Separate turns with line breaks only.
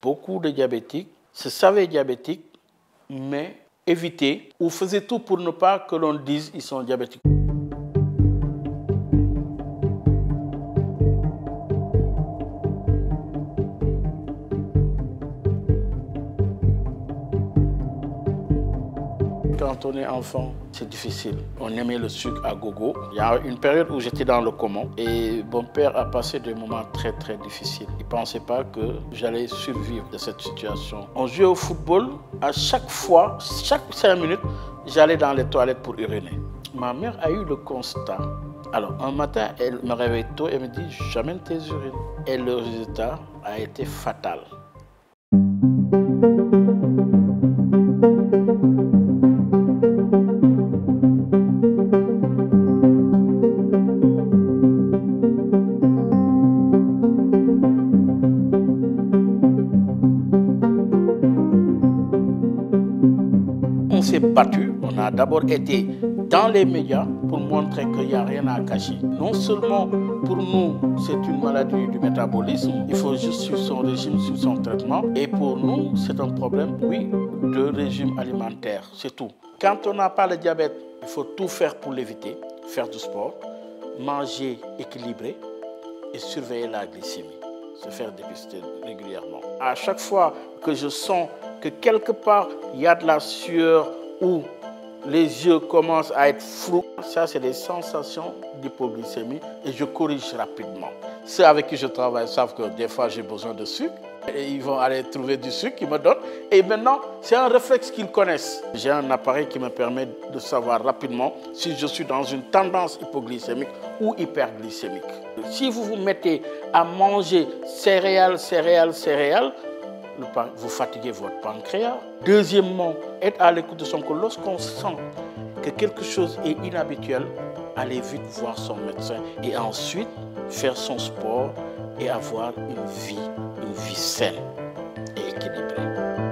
Beaucoup de diabétiques se savaient diabétiques, mais évitaient ou faisaient tout pour ne pas que l'on dise qu'ils sont diabétiques. Quand on est enfant, c'est difficile. On aimait le sucre à gogo. Il y a une période où j'étais dans le coma et mon père a passé des moments très très difficiles. Il ne pensait pas que j'allais survivre de cette situation. On jouait au football. À chaque fois, chaque 5 minutes, j'allais dans les toilettes pour uriner. Ma mère a eu le constat. Alors, un matin, elle me réveille tôt et me dit « J'amène tes urines ». Et le résultat a été fatal. On s'est battu, on a d'abord été dans les médias pour montrer qu'il n'y a rien à cacher. Non seulement pour nous, c'est une maladie du métabolisme, il faut juste suivre son régime, suivre son traitement. Et pour nous, c'est un problème, oui, de régime alimentaire, c'est tout. Quand on n'a pas le diabète, il faut tout faire pour l'éviter, faire du sport, manger équilibré et surveiller la glycémie, se faire dépister régulièrement. À chaque fois que je sens que quelque part, il y a de la sueur ou les yeux commencent à être flous, ça c'est des sensations d'hypoglycémie et je corrige rapidement. Ceux avec qui je travaille savent que des fois j'ai besoin de sucre et ils vont aller trouver du sucre qu'ils me donnent. Et maintenant, c'est un réflexe qu'ils connaissent. J'ai un appareil qui me permet de savoir rapidement si je suis dans une tendance hypoglycémique ou hyperglycémique. Si vous vous mettez à manger céréales, vous fatiguez votre pancréas. Deuxièmement, être à l'écoute de son corps. Lorsqu'on sent que quelque chose est inhabituel, allez vite voir son médecin et ensuite faire son sport et avoir une vie saine et équilibrée.